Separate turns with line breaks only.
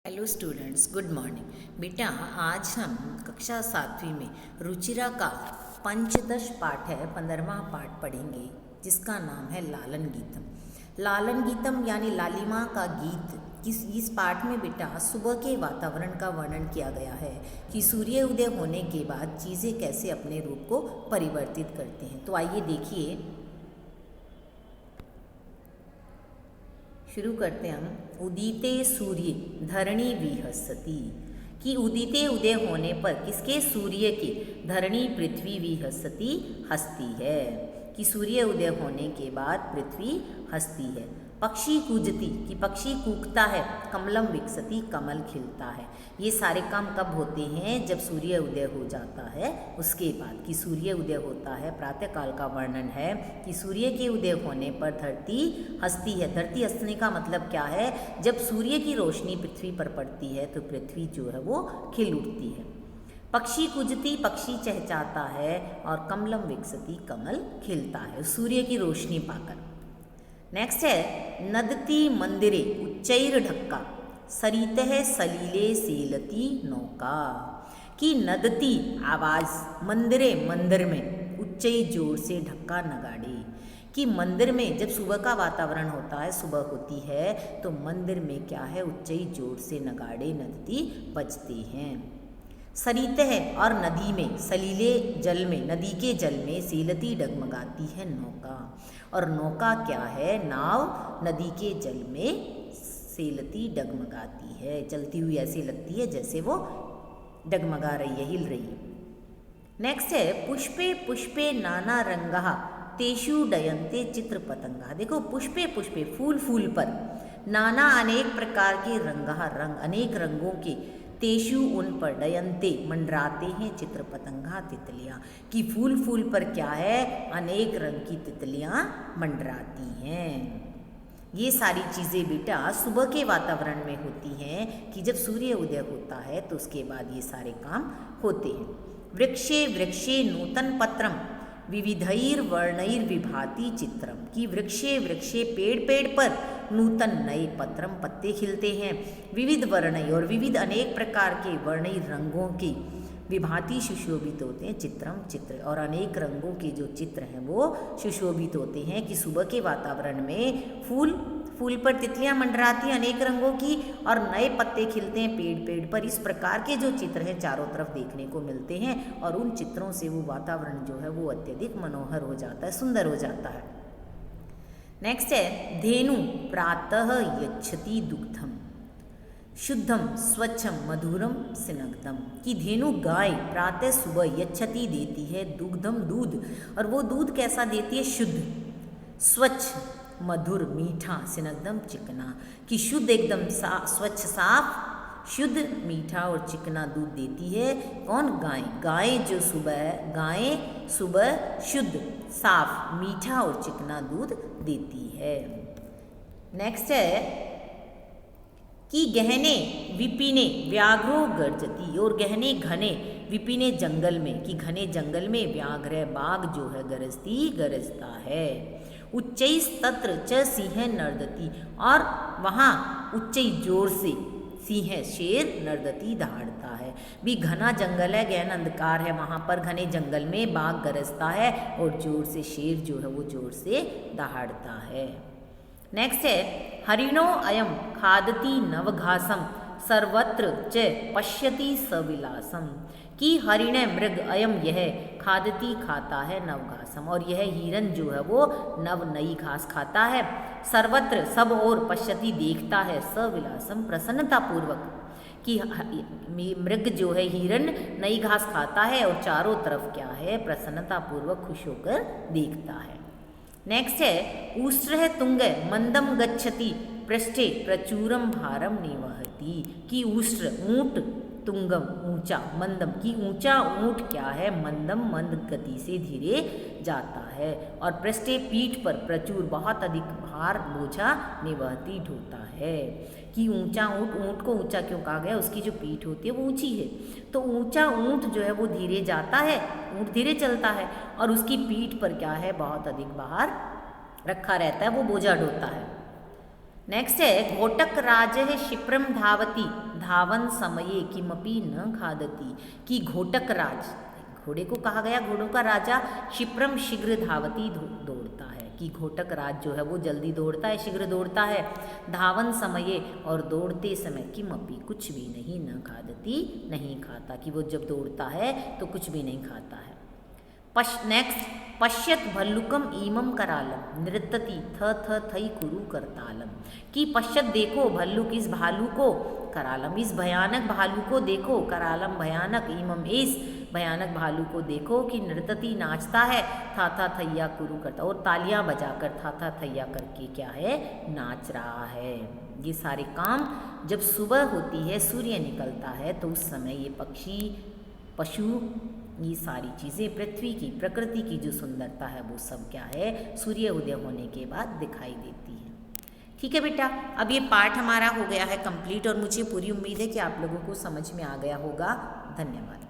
Hello students, good morning. बेटा, आज हम कक्षा 7वीं में रुचिरा का पंचदश पाठ है, 15वां पाठ पढ़ेंगे, जिसका नाम है लालन गीतम। लालन गीतम यानी लालिमा का गीत। इस पाठ में बेटा सुबह के वातावरण का वर्णन किया गया है कि सूर्य उदय होने के बाद चीज़ें कैसे अपने रूप को परिवर्तित करते हैं। तो आइए देखिए, शुरू करते हैं हम। उदिते सूर्य धरणी विहसती, कि उदिते उदय होने पर किसके, सूर्य के, धरणी पृथ्वी विहसती, हंसती है, कि सूर्य उदय होने के बाद पृथ्वी हंसती है। पक्षी कूजती, कि पक्षी कूकता है। कमलम विकसती, कमल खिलता है। ये सारे काम कब होते हैं, जब सूर्य उदय हो जाता है उसके बाद, कि सूर्य उदय होता है। प्रातःकाल का वर्णन है कि सूर्य के उदय होने पर धरती हंसती है। धरती हंसने का मतलब क्या है, जब सूर्य की रोशनी पृथ्वी पर पड़ती है तो पृथ्वी जो है वो खिल उठती है। पक्षी कूजती, पक्षी चहचहाता है। और कमलम विकसती, कमल खिलता है सूर्य की रोशनी पाकर। नेक्स्ट है नदती मंदिरे उच्चैर ढक्का, सरितः सलीले सेलती नौका, कि नदती आवाज़, मंदिरे मंदिर में, उच्चई जोर से ढक्का नगाड़े, कि मंदिर में जब सुबह का वातावरण होता है, सुबह होती है, तो मंदिर में क्या है, उच्चई जोर से नगाड़े नदती बजते हैं। सरित है, और नदी में, सलीले जल में, नदी के जल में, सीलती डगमगाती है नौका। और नौका क्या है, नाव नदी के जल में सेलती डगमगाती है, चलती हुई ऐसी लगती है जैसे वो डगमगा रही है, हिल रही है। नेक्स्ट है पुष्पे पुष्पे नाना रंगा, तेषु डयंते चित्र पतंगा। देखो, पुष्पे पुष्पे, फूल फूल पर, नाना अनेक प्रकार के रंगा, रंग अनेक रंगों के, तेषु उन पर, डयंते मंडराते हैं, चित्र पतंगा तितलियाँ, कि फूल फूल पर क्या है, अनेक रंग की तितलियाँ मंडराती हैं। ये सारी चीज़ें बेटा सुबह के वातावरण में होती हैं, कि जब सूर्य उदय होता है तो उसके बाद ये सारे काम होते हैं। वृक्षे वृक्षे नूतन पत्रम, विविधैर वर्णैर विभाति चित्रम, कि वृक्षे वृक्षे, पेड़ पेड़ पर, नूतन नए पत्रम, पत्ते खिलते हैं, विविध वर्ण और विविध अनेक प्रकार के वर्णई रंगों के, विभाति सुशोभित होते हैं, चित्रम चित्र, और अनेक रंगों के जो चित्र हैं वो सुशोभित होते हैं, कि सुबह के वातावरण में फूल फूल पर तितलियां मंडराती हैं अनेक रंगों की, और नए पत्ते खिलते हैं पेड़ पेड़ पर। इस प्रकार के जो चित्र हैं चारों तरफ देखने को मिलते हैं, और उन चित्रों से वो वातावरण जो है वो अत्यधिक मनोहर हो जाता है, सुंदर हो जाता है। नेक्स्ट है धेनु प्रातः यच्छति दुग्धम, शुद्धम स्वच्छम मधुरम स्निग्धम, कि धेनु गाय प्रातः सुबह यच्छति देती है दुग्धम दूध, और वो दूध कैसा देती है, शुद्ध, स्वच्छ, मधुर, मीठा, स्निग्धम चिकना, कि शुद्ध एकदम स्वच्छ साफ, शुद्ध, मीठा और चिकना दूध देती है। कौन, गाय। गाय जो सुबह, गाय सुबह शुद्ध साफ मीठा और चिकना दूध देती है। नेक्स्ट है कि गहने विपिने व्याघ्रो गर्जती, और गहने घने, विपिने जंगल में, कि घने जंगल में व्याघ्र बाघ जो है गरजता है। उच्चैस तत्र च सिंह नर्दती, और वहाँ उच्चई जोर से सिंह शेर नर्दती दहाड़ता है। भी घना जंगल है, गहन अंधकार है, वहाँ पर घने जंगल में बाघ गरजता है, और जोर से शेर जो है वो जोर से दहाड़ता है। नेक्स्ट है हरिणो अयम खादती नवघासम, सर्वत्र च पश्यति सविलासम, कि हरिण मृग, अयम यह, खादती खाता है नवघासम, और यह हिरन जो है वो नव नई घास खाता है, सर्वत्र सब और, पश्यति देखता है, सविलासम प्रसन्नता पूर्वक, कि मृग जो है हिरन नई घास खाता है और चारों तरफ क्या है, प्रसन्नता पूर्वक खुश होकर देखता है। नेक्स्ट है ऊष्ट्र तुंग मंदम गच्छति, पृष्ठे प्रचुरम भारम निवहति, कि ऊष्ट्र ऊंट, तुंगम ऊंचा, मंदम की ऊंचा ऊंट क्या है, मंदम मंद गति से धीरे जाता है, और पृष्ठे पीठ पर, प्रचुर बहुत अधिक भार बोझा, निवहती ढोता है, कि ऊंचा ऊंट, ऊंट को ऊंचा क्यों कहा गया, उसकी जो पीठ होती है वो ऊंची है, तो ऊंचा ऊंट जो है वो धीरे जाता है, ऊंट धीरे चलता है, और उसकी पीठ पर क्या है, बहुत अधिक भार रखा रहता है, वो बोझा ढोता है। नेक्स्ट है घोटक राज है क्षिप्रम धावती धावन समये किमपि न खादति, कि घोटकराज, घोड़े को कहा गया घोड़ों का राजा, क्षिप्रम शीघ्र धावती दौड़ता है, कि घोटक राज जो है वो जल्दी दौड़ता है, शीघ्र दौड़ता है। धावन समये, और दौड़ते समय, किमपि कुछ भी नहीं, न खादती नहीं खाता, कि वो जब दौड़ता है तो कुछ भी नहीं खाता है। नेक्स्ट, पश्यत भल्लुकम ईमम करालम नृत्यति थ थ थई कुरु करतालम, कि पश्यत देखो भल्लुक इस भालू को, करालम इस भयानक भालू को देखो, करालम भयानक, ईमम इस भयानक भालू को देखो, कि नृत्यति नाचता है, था थैया कुरु करता, और तालियां बजाकर था थैया करके क्या है, नाच रहा है। ये सारे काम जब सुबह होती है, सूर्य निकलता है, तो उस समय ये पक्षी, पशु, ये सारी चीज़ें, पृथ्वी की, प्रकृति की जो सुंदरता है वो सब क्या है, सूर्य उदय होने के बाद दिखाई देती है। ठीक है बेटा, अब ये पार्ट हमारा हो गया है कंप्लीट, और मुझे पूरी उम्मीद है कि आप लोगों को समझ में आ गया होगा। धन्यवाद।